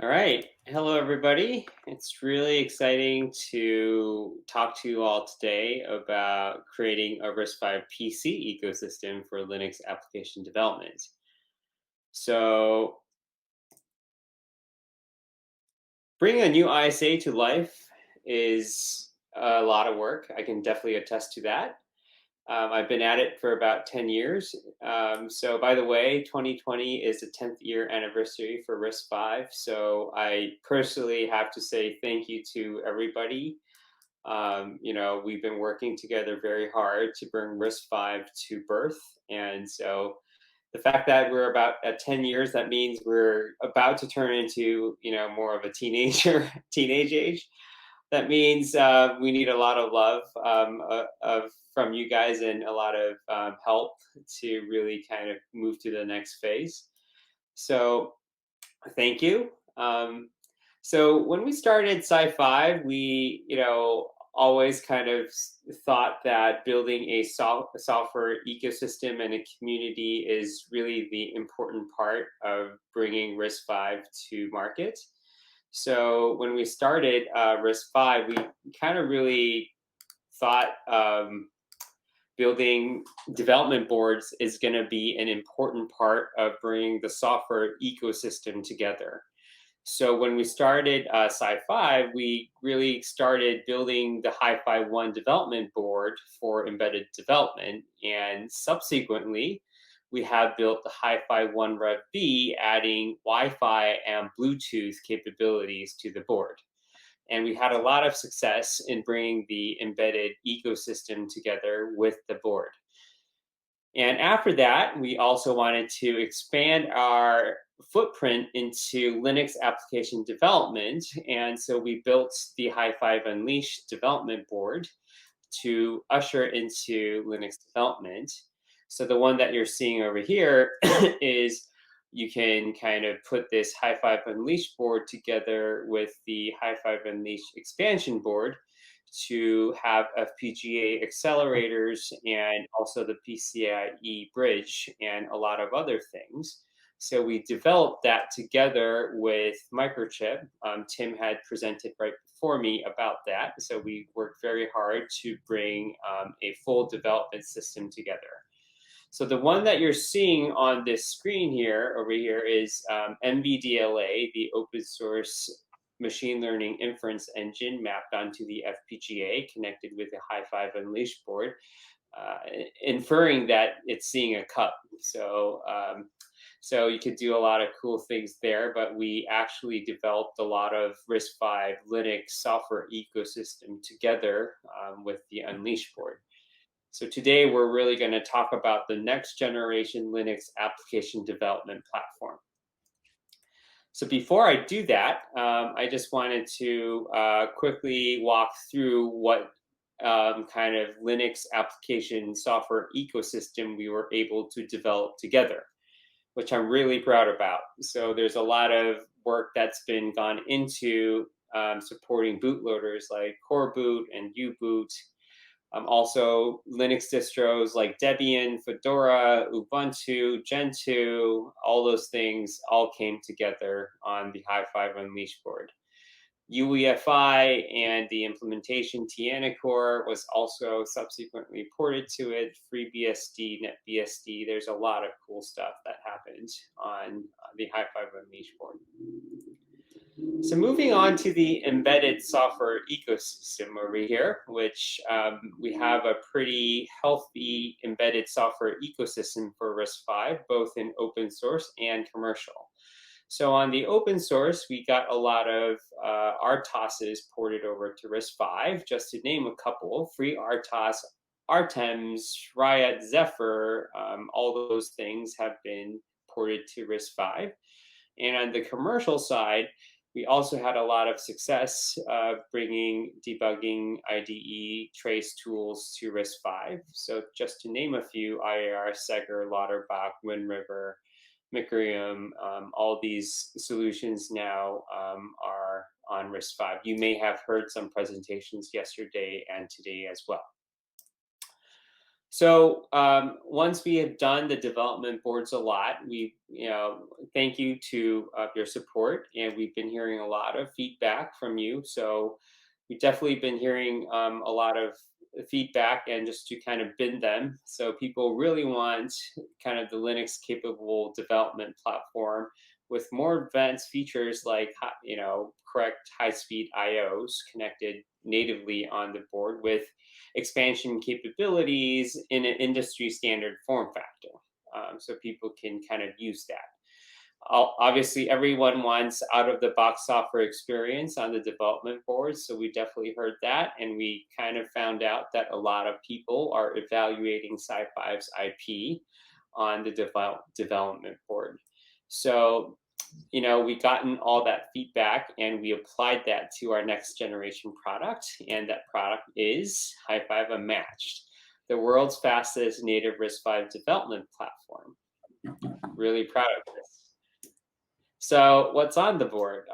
All right. Hello, everybody. It's really exciting to talk to you all today about creating a RISC V PC ecosystem for Linux application development. So, bringing a new ISA to life is a lot of work. I can definitely attest to that. I've been at it for about 10 years. So, by the way, 2020 is the 10th year anniversary for RISC V. So, I personally have to say thank you to everybody. We've been working together very hard to bring RISC V to birth. And so, the fact that we're about at 10 years, that means we're about to turn into, more of a teenager, teenage age. That means we need a lot of love from you guys and a lot of help to really kind of move to the next phase. So thank you. So when we started SiFive, we always kind of thought that building a software ecosystem and a community is really the important part of bringing RISC V to market. So when we started RISC V, we kind of really thought building development boards is going to be an important part of bringing the software ecosystem together. So when we started SiFive, we really started building the HighFive One development board for embedded development, and subsequently, we have built the HighFive One Rev V, adding Wi-Fi and Bluetooth capabilities to the board. And we had a lot of success in bringing the embedded ecosystem together with the board. And after that, we also wanted to expand our footprint into Linux application development. And so we built the HighFive Unleashed development board to usher into Linux development. So the one that you're seeing over here is you can kind of put this HighFive Unleashed board together with the HighFive Unleashed expansion board to have FPGA accelerators and also the PCIe bridge and a lot of other things. So we developed that together with Microchip. Tim had presented right before me about that. So we worked very hard to bring a full development system together. So the one that you're seeing on this screen here over here is NVDLA, the open source machine learning inference engine mapped onto the FPGA connected with the HighFive Unleashed board, inferring that it's seeing a cup. So you could do a lot of cool things there, but we actually developed a lot of RISC-V Linux software ecosystem together with the Unleashed board. So today we're really going to talk about the next generation Linux application development platform. So before I do that, I just wanted to quickly walk through what kind of Linux application software ecosystem we were able to develop together, which I'm really proud about. So there's a lot of work that's been gone into supporting bootloaders like Coreboot and U-Boot. Also, Linux distros like Debian, Fedora, Ubuntu, Gentoo, all those things all came together on the HighFive Unleashed board. UEFI and the implementation Tiana Core was also subsequently ported to it. FreeBSD, NetBSD. There's a lot of cool stuff that happened on the HighFive Unleashed board. So moving on to the embedded software ecosystem over here, which we have a pretty healthy embedded software ecosystem for RISC-V, both in open source and commercial. So on the open source, we got a lot of RTOSes ported over to RISC-V, just to name a couple: FreeRTOS, Artems, Riot, Zephyr, all those things have been ported to RISC-V. And on the commercial side, we also had a lot of success bringing debugging IDE trace tools to RISC-V. So just to name a few, IAR, Seger, Lauterbach, Wind River, Micrium, all these solutions now are on RISC-V. You may have heard some presentations yesterday and today as well. So once we have done the development boards a lot, thank you to your support, and we've been hearing a lot of feedback from you. So we've definitely been hearing a lot of feedback, and just to kind of bin them. So people really want kind of the Linux capable development platform with more advanced features like correct high-speed IOs connected natively on the board with expansion capabilities in an industry standard form factor. So people can kind of use that. Obviously, everyone wants out of the box software experience on the development board. So we definitely heard that. And we kind of found out that a lot of people are evaluating SiFive's IP on the development board. So we gotten all that feedback, and we applied that to our next generation product, and that product is HighFive Unleashed, the world's fastest native RISC V development platform. Really proud of this. So what's on the board?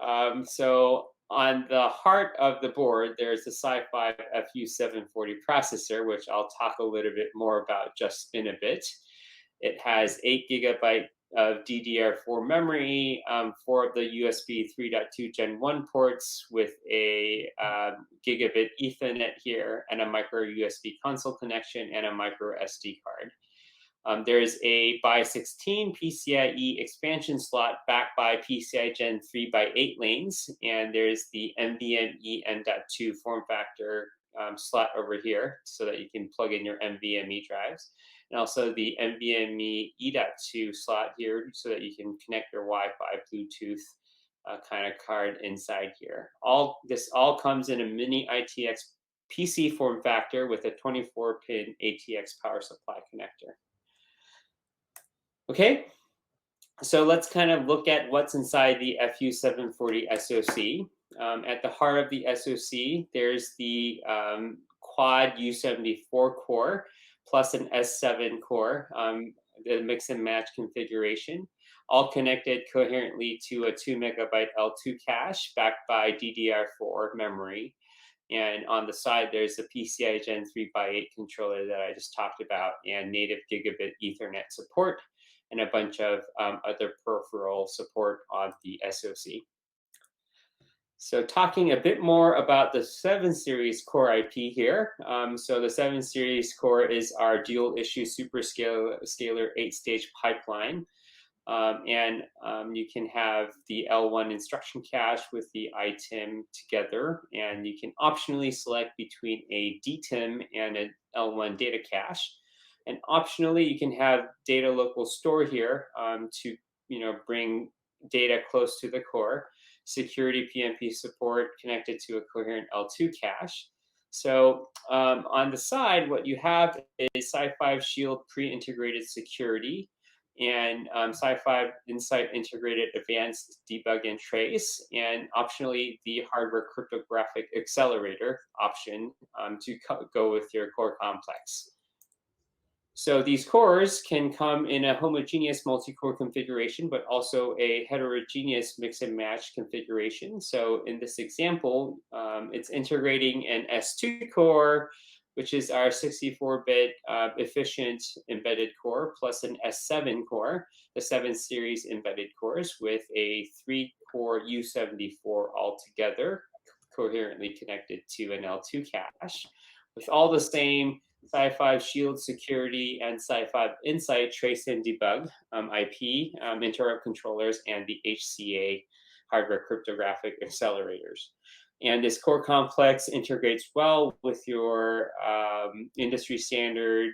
So on the heart of the board, there's the SiFive FU740 processor, which I'll talk a little bit more about just in a bit. It has 8 GB of DDR4 memory, 4 of the USB 3.2 Gen 1 ports with a gigabit Ethernet here, and a micro USB console connection, and a micro SD card. There's a by 16 PCIe expansion slot backed by PCI Gen 3x8 lanes, and there's the NVMe M.2 form factor slot over here so that you can plug in your NVMe drives, and also the NVMe E.2 slot here so that you can connect your Wi-Fi, Bluetooth kind of card inside here. This all comes in a mini ITX PC form factor with a 24-pin ATX power supply connector. Okay, so let's kind of look at what's inside the FU740 SoC. At the heart of the SoC, there's the quad U74 core plus an S7 core, the mix and match configuration, all connected coherently to a 2 MB L2 cache backed by DDR4 memory. And on the side, there's the PCI Gen 3x8 controller that I just talked about, and native gigabit Ethernet support, and a bunch of other peripheral support on the SoC. So talking a bit more about the 7 series core IP here. So the 7 series core is our dual issue superscalar 8-stage pipeline. You can have the L1 instruction cache with the ITIM together, and you can optionally select between a DTIM and an L1 data cache. And optionally, you can have data local store here to bring data close to the core. Security PnP support connected to a coherent L2 cache. So on the side, what you have is SiFive Shield pre-integrated security, and SiFive Insight integrated advanced debug and trace, and optionally the hardware cryptographic accelerator option to go with your core complex. So these cores can come in a homogeneous multi-core configuration, but also a heterogeneous mix and match configuration. So in this example, it's integrating an S2 core, which is our 64-bit efficient embedded core, plus an S7 core, the 7 series embedded cores, with a 3-core U74 altogether, coherently connected to an L2 cache, with all the same SiFive Shield security and SiFive Insight trace and debug IP, interrupt controllers, and the HCA hardware cryptographic accelerators. And this core complex integrates well with your industry standard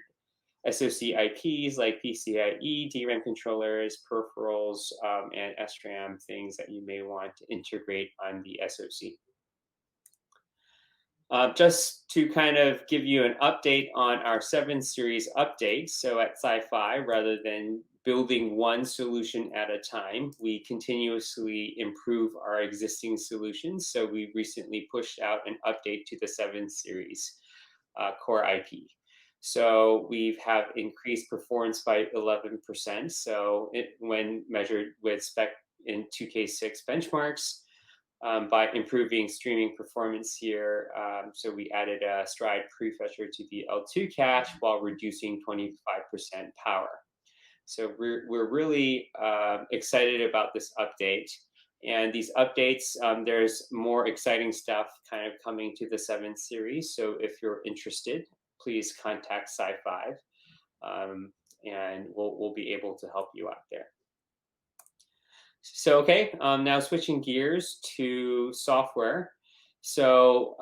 SoC IPs like PCIe, DRAM controllers, peripherals, and SRAM, things that you may want to integrate on the SoC. Just to kind of give you an update on our 7 series updates. So at SiFive, rather than building one solution at a time, we continuously improve our existing solutions. So we recently pushed out an update to the 7 series core IP. So we have increased performance by 11%. So when measured with spec in 2K6 benchmarks, by improving streaming performance here. So we added a stride prefetcher to the L2 cache while reducing 25% power. So we're really excited about this update. And these updates, there's more exciting stuff kind of coming to the 7 series. So if you're interested, please contact SiFive, and we'll be able to help you out there. So, okay, now switching gears to software. So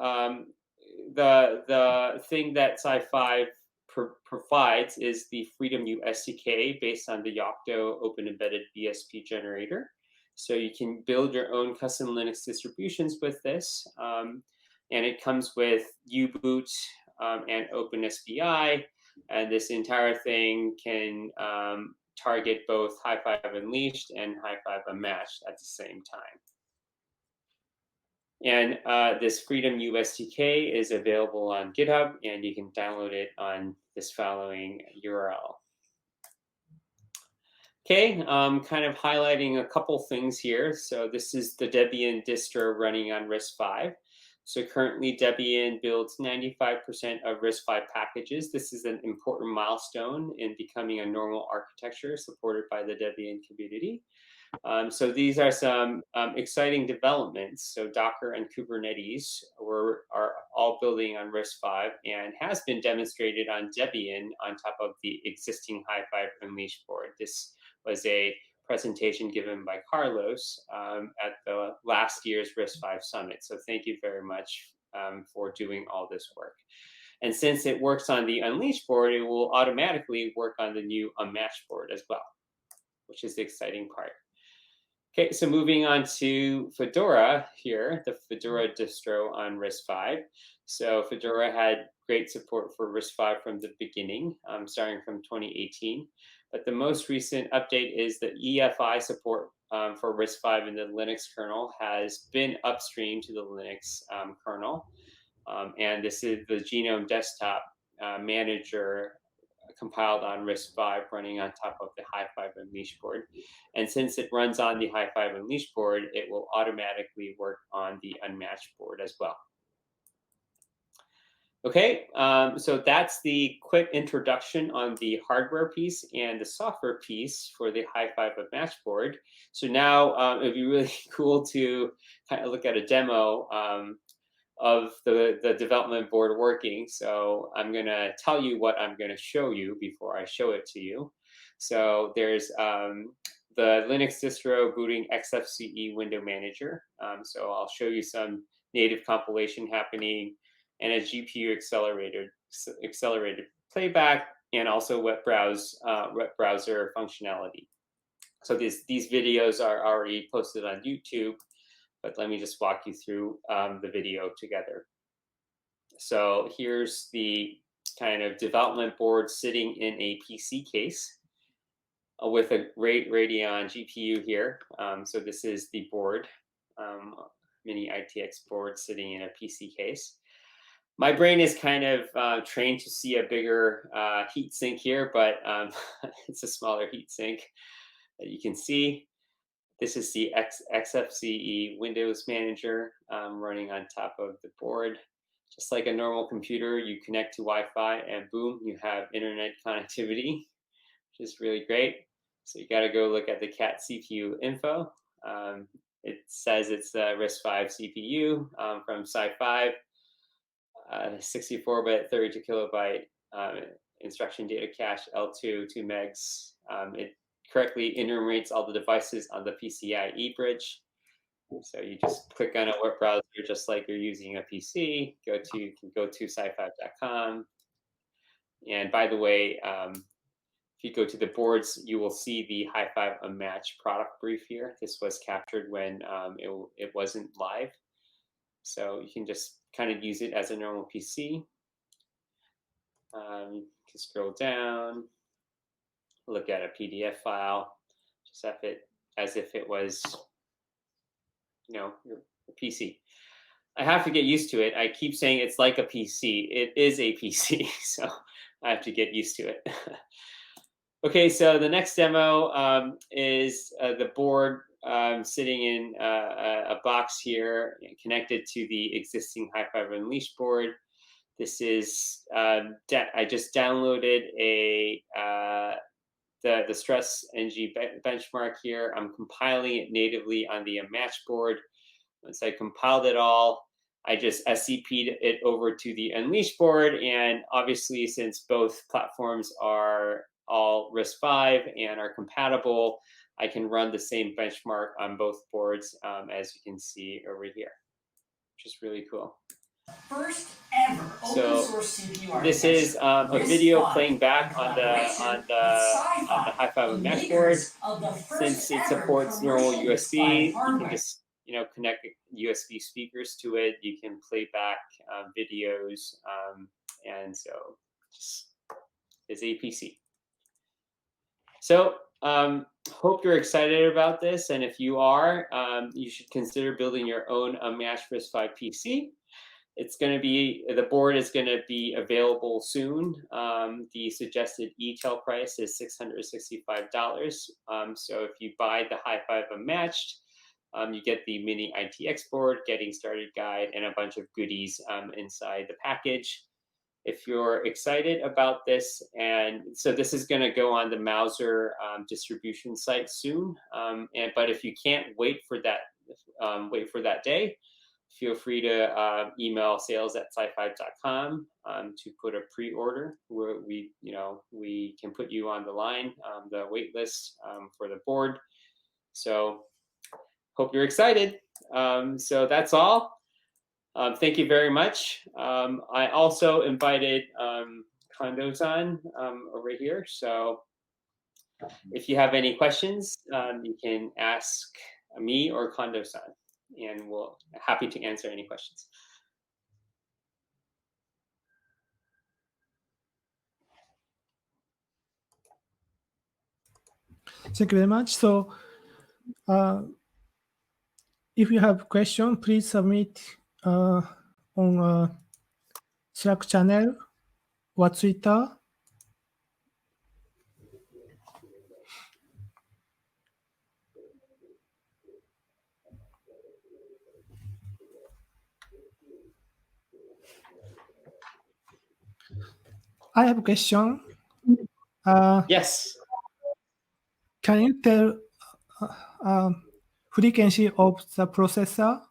the thing that SiFive provides is the FreedomU SDK based on the Yocto Open Embedded BSP generator. So you can build your own custom Linux distributions with this. And it comes with U-Boot and OpenSBI. And this entire thing can target both HighFive Unleashed and HighFive Unmatched at the same time. And this FreedomU SDK is available on GitHub, and you can download it on this following URL. Okay, kind of highlighting a couple things here. So this is the Debian distro running on RISC V. So currently Debian builds 95% of RISC V packages. This is an important milestone in becoming a normal architecture supported by the Debian community. So these are some exciting developments. So Docker and Kubernetes are all building on RISC V and has been demonstrated on Debian on top of the existing HighFive Unleashed board. This was a presentation given by Carlos at the last year's RISC V Summit. So thank you very much for doing all this work. And since it works on the Unleashed board, it will automatically work on the new Unmatched board as well, which is the exciting part. Okay, so moving on to Fedora here, the Fedora distro on RISC V. So Fedora had great support for RISC V from the beginning, starting from 2018. But the most recent update is the EFI support for RISC V in the Linux kernel has been upstream to the Linux kernel. And this is the Genome Desktop Manager compiled on RISC V running on top of the HighFive Unleashed board. And since it runs on the HighFive Unleashed board, it will automatically work on the Unmatched board as well. Okay, so that's the quick introduction on the hardware piece and the software piece for the HighFive Unmatched board. So now it'd be really cool to kind of look at a demo of the development board working. So I'm going to tell you what I'm going to show you before I show it to you. So there's the Linux distro booting XFCE window manager. So I'll show you some native compilation happening and a GPU accelerated playback and also web browser functionality. So these videos are already posted on YouTube, but let me just walk you through the video together. So here's the kind of development board sitting in a PC case with a Radeon GPU here. So this is the board, mini ITX board sitting in a PC case. My brain is kind of trained to see a bigger heat sink here, but it's a smaller heat sink that you can see. This is the XFCE Windows Manager running on top of the board. Just like a normal computer, you connect to Wi-Fi and boom, you have internet connectivity, which is really great. So you got to go look at the CAT CPU info. It says it's a RISC V CPU from SiFive, 64-bit, 32 kilobyte instruction data cache, L2, 2 megs. It correctly enumerates all the devices on the PCIe bridge. So you just click on a web browser just like you're using a PC. You can go to SiFive.com. And by the way, if you go to the boards, you will see the HighFive Unmatched product brief here. This was captured when it wasn't live. So you can just kind of use it as a normal PC. You can scroll down, look at a PDF file, just as if it was, your PC. I have to get used to it. I keep saying it's like a PC. It is a PC, so I have to get used to it. Okay, so the next demo is the board sitting in a box here connected to the existing HighFive Unleashed board. This is, I just downloaded the stress NG benchmark here. I'm compiling it natively on the Unmatched board. Once I compiled it all, I just SCP'd it over to the Unleashed board. And obviously, since both platforms are all RISC V and are compatible, I can run the same benchmark on both boards, as you can see over here, which is really cool. First ever open source CPU this is a video playing back on the HighFive Unmatched board. Since it supports normal USB, you can just connect USB speakers to it. You can play back videos, and so just is a PC. So hope you're excited about this, and if you are, you should consider building your own Unmatched RISC V PC. The board is going to be available soon. The suggested e-tail price is $665. So if you buy the HighFive Unmatched, you get the mini ITX board, getting started guide, and a bunch of goodies inside the package. If you're excited about this, and so this is going to go on the Mauser distribution site soon. But if you can't wait for that day, feel free to email sales@SiFive.com to put a pre-order. We can put you on the line, the wait list for the board. So hope you're excited. So that's all. Thank you very much. I also invited Kondo-san over here. So if you have any questions, you can ask me or Kondo-san, and we'll happy to answer any questions. Thank you very much. So if you have a question, please submit on Slack channel or Twitter. I have a question. Yes. Can you tell frequency of the processor?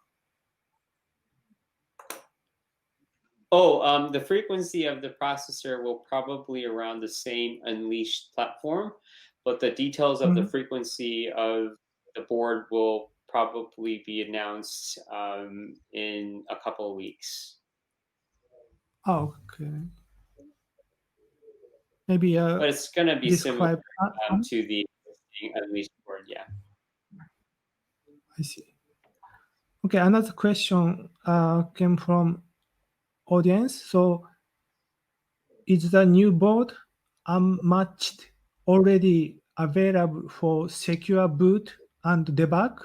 Oh, the frequency of the processor will probably around the same Unleashed platform, but the details of the frequency of the board will probably be announced in a couple of weeks. Oh, okay. Maybe but it's going to be similar to the existing Unleashed board, yeah. I see. Okay, another question came from audience. So is the new board Unmatched already available for secure boot and debug?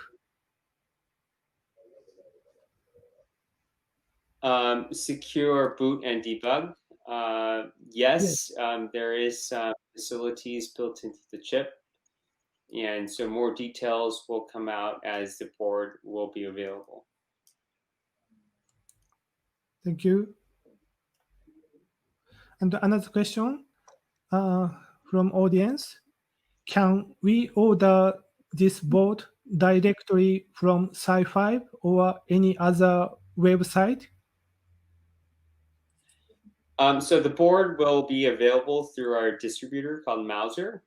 Secure boot and debug. Yes. There is facilities built into the chip. And so more details will come out as the board will be available. Thank you. And another question from audience. Can we order this board directly from SiFive or any other website? So the board will be available through our distributor called Mauser.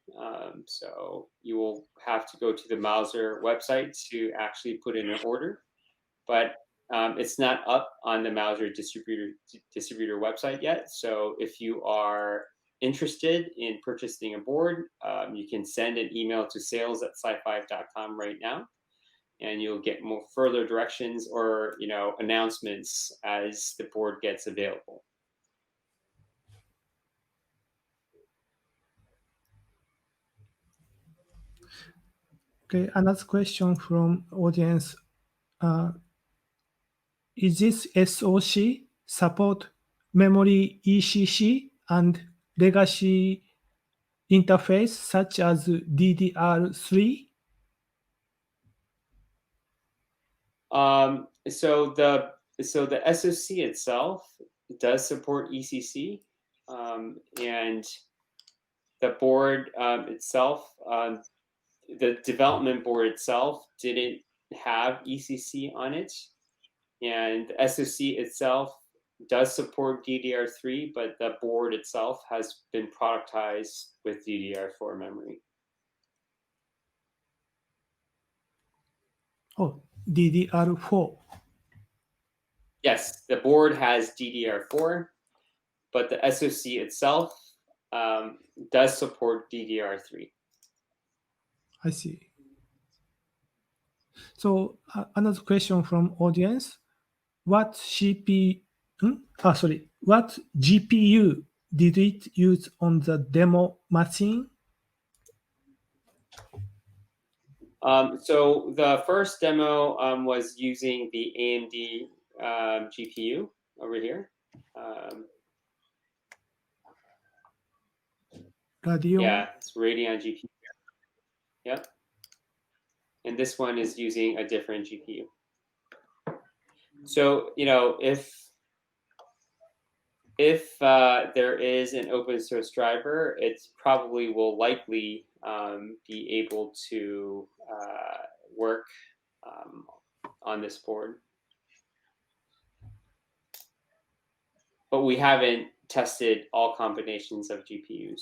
So you will have to go to the Mauser website to actually put in an order. But it's not up on the Mauser distributor website yet. So if you are interested in purchasing a board, you can send an email to sales@sifive.com right now, and you'll get more further directions or announcements as the board gets available. Okay, another question from audience. Is this SOC support memory ECC and legacy interface such as DDR3? So the SoC itself does support ECC, and the board itself, the development board itself didn't have ECC on it, and the SoC itself does support DDR3, but the board itself has been productized with DDR4 memory. Oh, DDR4. Yes, the board has DDR4, but the SoC itself does support DDR3. I see. So another question from audience: what what GPU did it use on the demo machine? So the first demo was using the AMD GPU over here. Radeon. Yeah, it's Radeon GPU. Yep. And this one is using a different GPU. So, you know, if there is an open source driver, it probably will likely be able to work on this board. But we haven't tested all combinations of GPUs.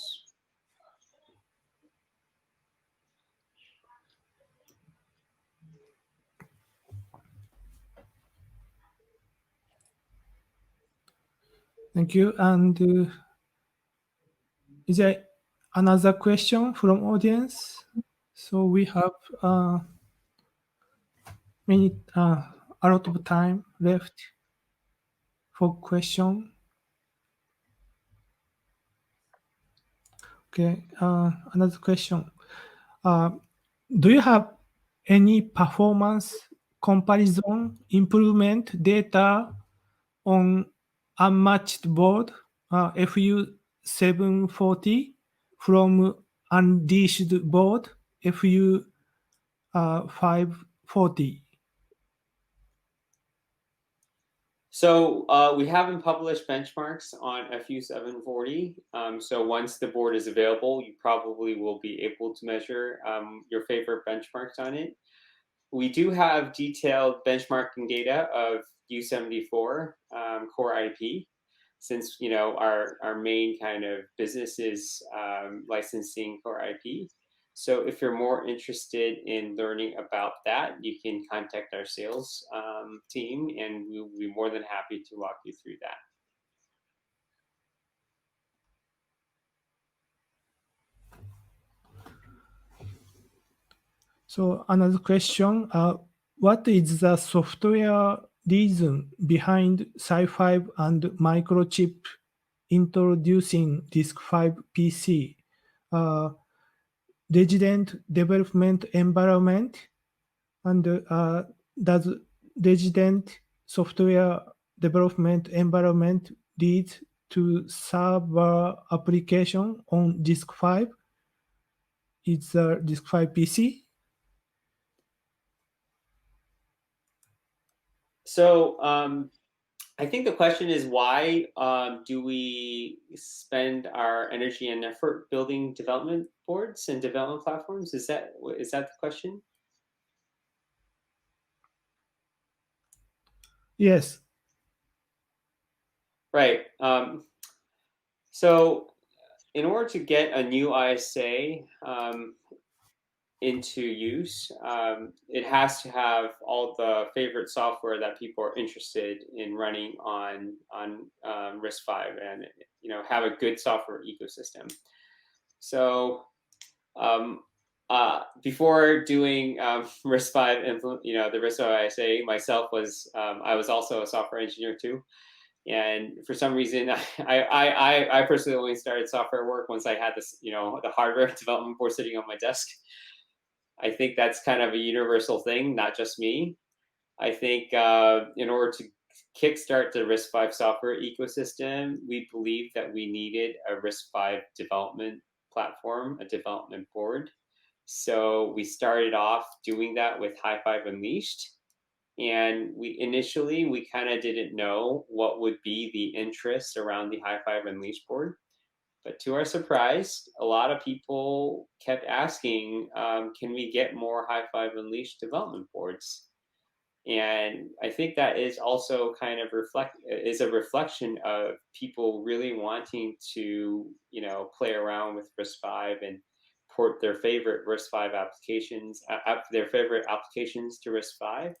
Thank you. And is there another question from audience? So we have a lot of time left for question. Okay, another question. Do you have any performance comparison improvement data on unmatched board FU740 from undished board FU540? So we haven't published benchmarks on FU740. So once the board is available, you probably will be able to measure your favorite benchmarks on it. We do have detailed benchmarking data of U74 core IP, since you know our main kind of business is licensing core IP. So if you're more interested in learning about that, you can contact our sales team, and we'll be more than happy to walk you through that. So another question, what is the software reason behind SiFive and Microchip introducing RISC V PC? Resident development environment, and does resident software development environment lead to server application on RISC V? It's a RISC V PC. So I think the question is, why do we spend our energy and effort building development boards and development platforms? Is that the question? Yes. Right. So in order to get a new ISA into use, it has to have all the favorite software that people are interested in running on RISC V, and you know, have a good software ecosystem. So before doing RISC V, you know, the RISC V ISA, myself was I was also a software engineer too. And for some reason, I personally only started software work once I had this, you know, the hardware development board sitting on my desk. I think that's kind of a universal thing, not just me. I think in order to kickstart the RISC V software ecosystem, we believed that we needed a RISC V development platform, a development board. So we started off doing that with HighFive Unleashed. And initially, we kind of didn't know what would be the interest around the HighFive Unleashed board. But to our surprise, a lot of people kept asking, can we get more HighFive Unleashed development boards? And I think that is also kind of a reflection of people really wanting to, play around with RISC V and port their favorite RISC V applications, to RISC V.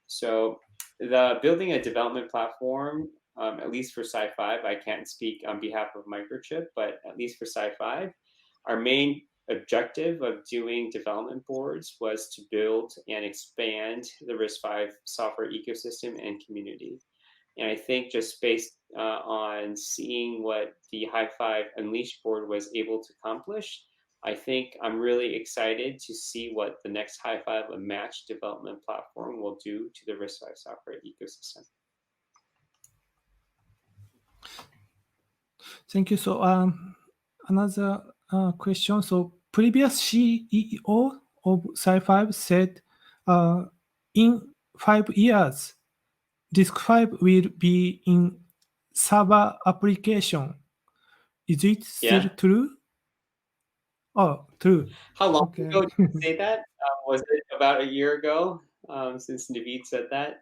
So building a development platform, at least for SiFive, I can't speak on behalf of Microchip, but at least for SiFive, our main objective of doing development boards was to build and expand the RISC V software ecosystem and community. And I think just based on seeing what the HighFive Unleashed board was able to accomplish, I think I'm really excited to see what the next HighFive Unmatched development platform will do to the RISC V software ecosystem. Thank you. So another question. So previous CEO of SiFive said in 5 years, RISC V will be in server application. Is it still true? Oh, true. How long ago did you say that? Was it about a year ago since Naveed said that?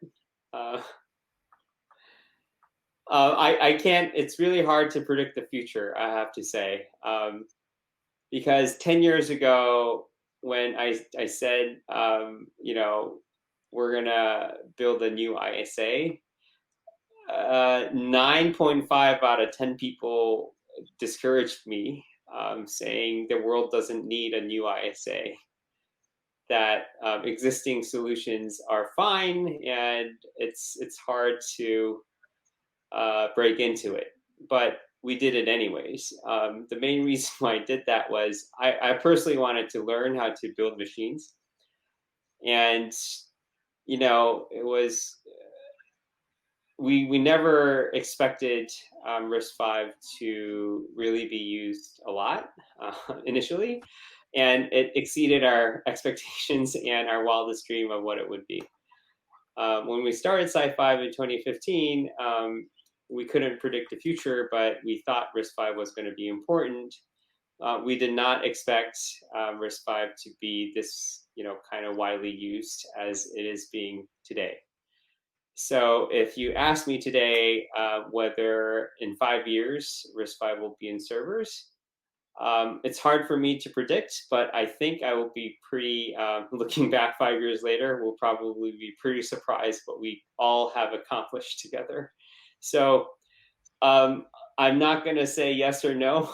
I can't, it's really hard to predict the future, I have to say. Because 10 years ago, when I said, we're gonna build a new ISA, 9.5 out of 10 people discouraged me, saying the world doesn't need a new ISA, that existing solutions are fine and it's hard to break into it. But we did it anyways. The main reason why I did that was I personally wanted to learn how to build machines. And, it was, we never expected RISC V to really be used a lot initially. And it exceeded our expectations and our wildest dream of what it would be. When we started SiFive in 2015, we couldn't predict the future, but we thought RISC V was going to be important. We did not expect RISC V to be this, kind of widely used as it is being today. So if you ask me today whether in 5 years RISC V will be in servers, it's hard for me to predict, but I think I will be pretty, looking back 5 years later, we'll probably be pretty surprised what we all have accomplished together. So I'm not going to say yes or no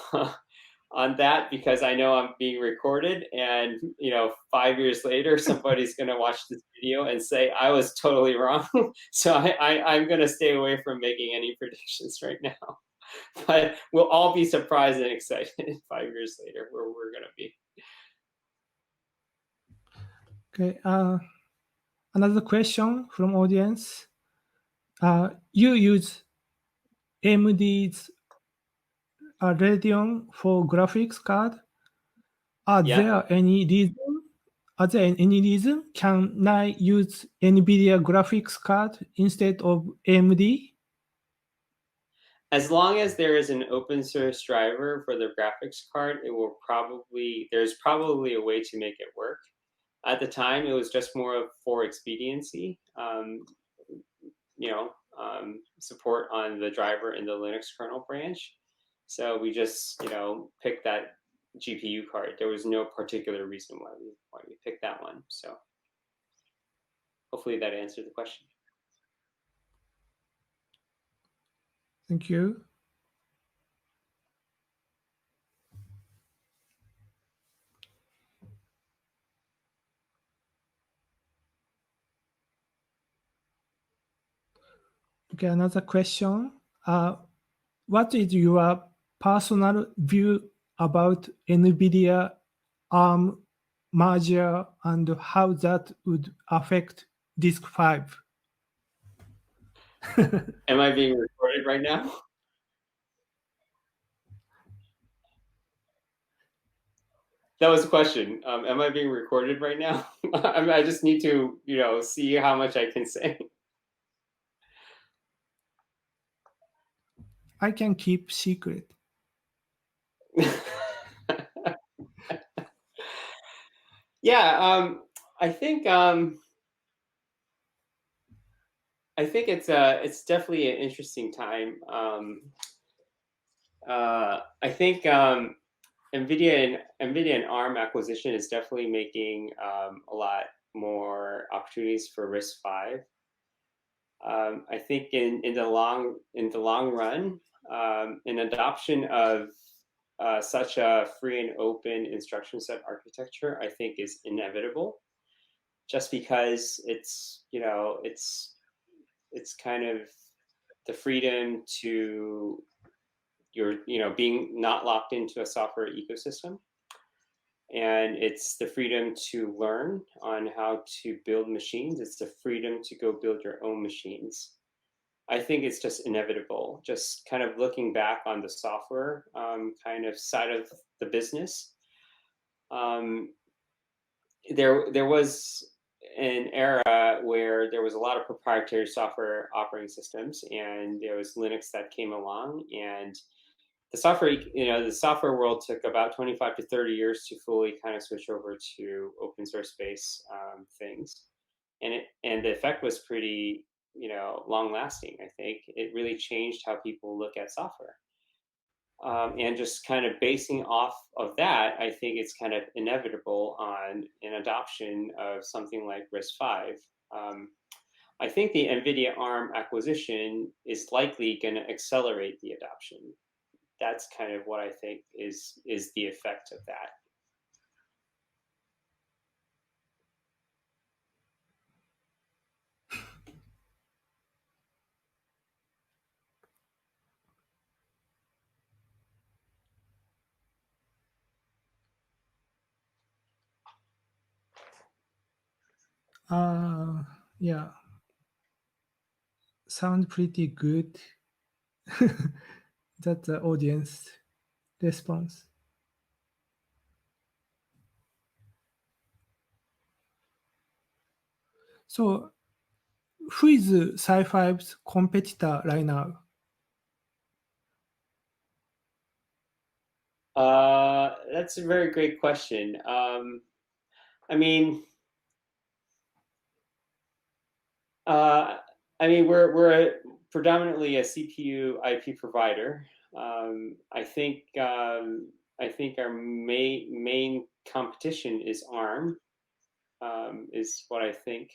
on that because I know I'm being recorded, and 5 years later somebody's going to watch this video and say I was totally wrong. So I'm going to stay away from making any predictions right now. But we'll all be surprised and excited 5 years later where we're going to be. Okay. Another question from audience. You use AMD's Radeon for graphics card. Are there any reason can I use NVIDIA graphics card instead of AMD? As long as there is an open source driver for the graphics card, there's probably a way to make it work. At the time, it was just more for expediency, support on the driver in the Linux kernel branch. So we just, picked that GPU card. There was no particular reason why we picked that one. So hopefully that answered the question. Thank you. Okay, another question. What is your personal view about NVIDIA ARM merger and how that would affect RISC V? Am I being recorded right now? That was a question. Am I being recorded right now? I just need to, see how much I can say. I can keep secret. Yeah, I think it's definitely an interesting time. I think NVIDIA and ARM acquisition is definitely making a lot more opportunities for RISC V. I think in the long run, an adoption of such a free and open instruction set architecture, I think, is inevitable, just because it's kind of the freedom to being not locked into a software ecosystem, and it's the freedom to learn on how to build machines. It's the freedom to go build your own machines. I think it's just inevitable. Just kind of looking back on the software kind of side of the business, there was an era where there was a lot of proprietary software operating systems, and there was Linux that came along, and the software world took about 25 to 30 years to fully kind of switch over to open source based things, and the effect was pretty long lasting. I think it really changed how people look at software. And just kind of basing off of that, I think it's kind of inevitable on an adoption of something like RISC V. I think the NVIDIA ARM acquisition is likely going to accelerate the adoption. That's kind of what I think is the effect of that. Yeah, sound pretty good. That's the audience response. So, who is SiFive's competitor right now? That's a very great question. I mean, we're predominantly a CPU IP provider. I think our main competition is ARM. Is what I think.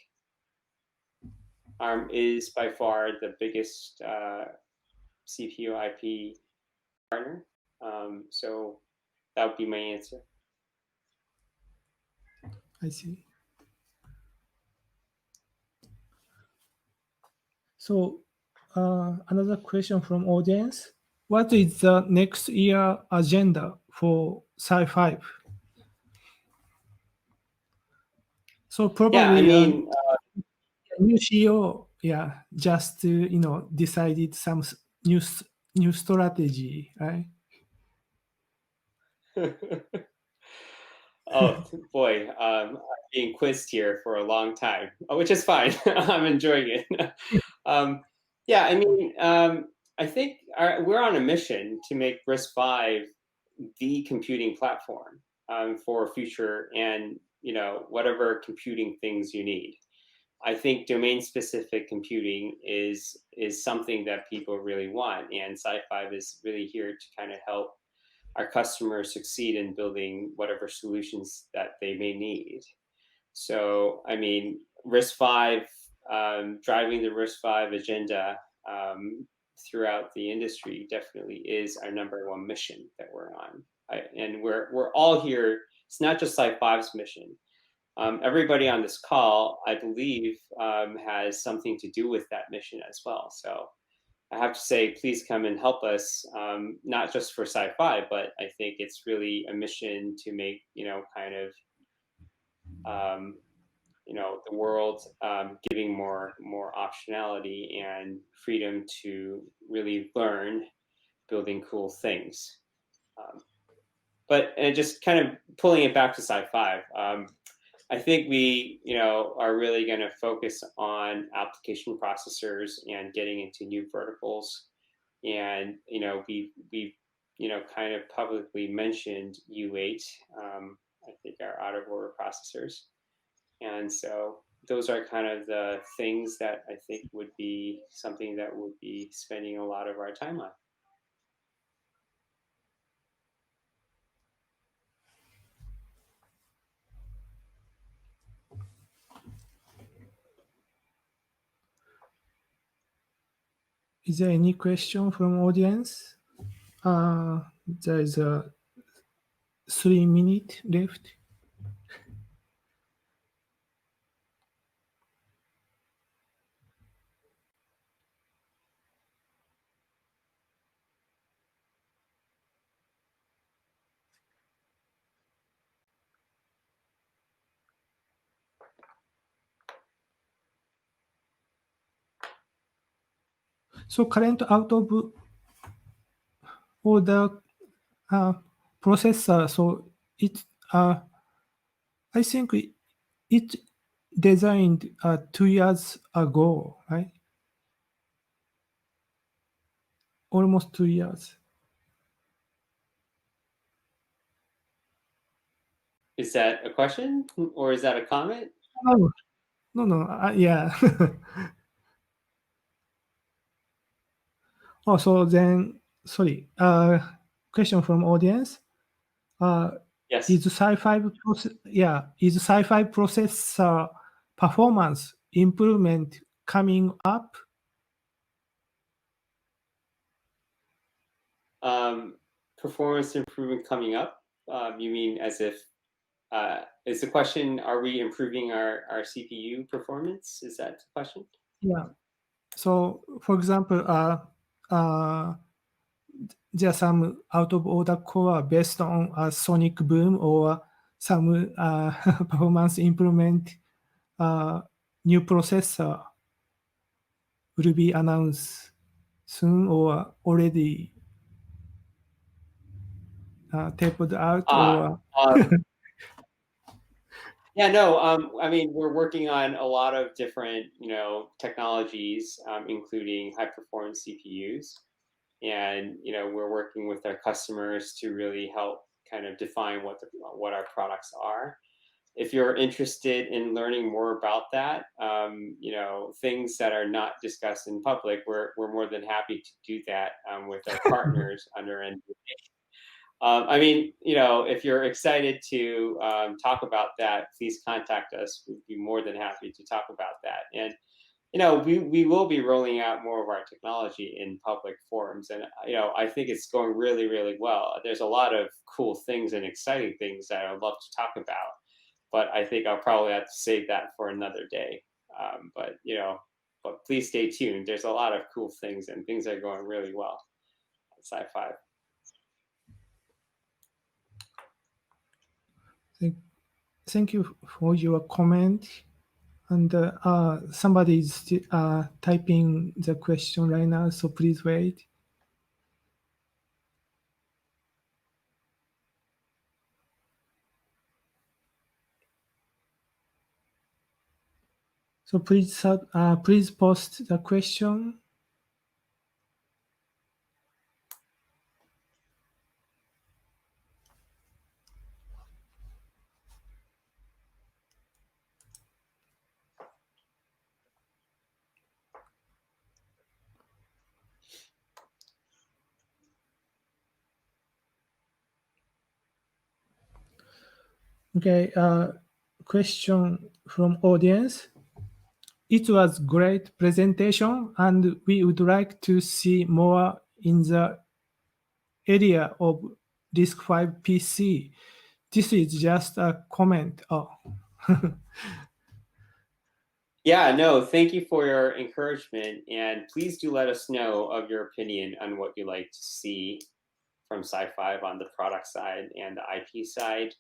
ARM is by far the biggest CPU IP partner. So that would be my answer. I see. So another question from audience. What is the next year agenda for SiFive? So probably new CEO, just decided some new strategy, right? Oh boy, I'm being quizzed here for a long time, which is fine. I'm enjoying it. Yeah, I think we're on a mission to make RISC V the computing platform for future and whatever computing things you need. I think domain-specific computing is something that people really want, and SiFive is really here to kind of help our customers succeed in building whatever solutions that they may need. So, RISC V, driving the RISC V agenda throughout the industry definitely is our #1 mission that we're on. And we're all here. It's not just SiFive's mission. Everybody on this call, I believe, has something to do with that mission as well. So I have to say, please come and help us, not just for SiFive, but I think it's really a mission to make, the world giving more optionality and freedom to really learn building cool things. But just kind of pulling it back to SiFive, I think we, are really going to focus on application processors and getting into new verticals. And we've kind of publicly mentioned U8. I think are out of order processors, and so those are kind of the things that I think would be something that would be spending a lot of our time on. Is there any question from audience? There is a 3 minutes left. So current out of order processor, so it I think it designed 2 years ago, right? Almost 2 years. Is that a question or is that a comment? No, yeah. So then, sorry. Question from audience. Yes. Is SiFive processor performance improvement coming up? Performance improvement coming up? You mean as if, is the question, are we improving our CPU performance? Is that the question? Yeah. So, for example, there are some out of order core based on a sonic boom or some performance improvement. New processor will be announced soon or already tapered out or yeah, no, I mean, we're working on a lot of different, technologies, including high performance CPUs. And, we're working with our customers to really help kind of define what our products are. If you're interested in learning more about that, things that are not discussed in public, we're more than happy to do that with our partners under NDA. I mean, if you're excited to talk about that, please contact us. We'd be more than happy to talk about that. And, we will be rolling out more of our technology in public forums. And, I think it's going really, really well. There's a lot of cool things and exciting things that I'd love to talk about. But I think I'll probably have to save that for another day. But please stay tuned. There's a lot of cool things and things that are going really well at SiFive. Thank you for your comment. And somebody is typing the question right now, so please wait. So please post the question. Okay, question from audience. It was great presentation, and we would like to see more in the area of RISC V PC. This is just a comment. Oh. Yeah, no, thank you for your encouragement. And please do let us know of your opinion on what you'd like to see from SiFive on the product side and the IP side.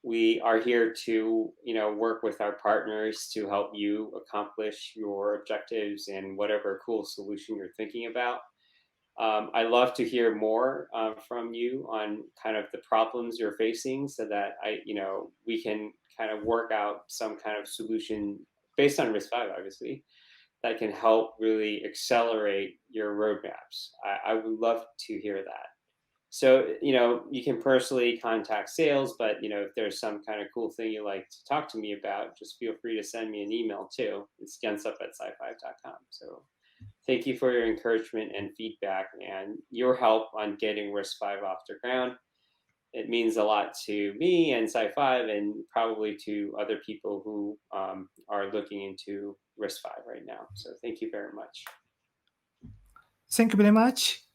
We are here to, work with our partners to help you accomplish your objectives and whatever cool solution you're thinking about. I love to hear more from you on kind of the problems you're facing, so that we can kind of work out some kind of solution based on RISC V, obviously, that can help really accelerate your roadmaps. I would love to hear that. So, you can personally contact sales, but, if there's some kind of cool thing you'd like to talk to me about, just feel free to send me an email too. It's yunsup@sifive.com. So thank you for your encouragement and feedback and your help on getting RISC V off the ground. It means a lot to me and SiFive, and probably to other people who are looking into RISC V right now. So thank you very much. Thank you very much.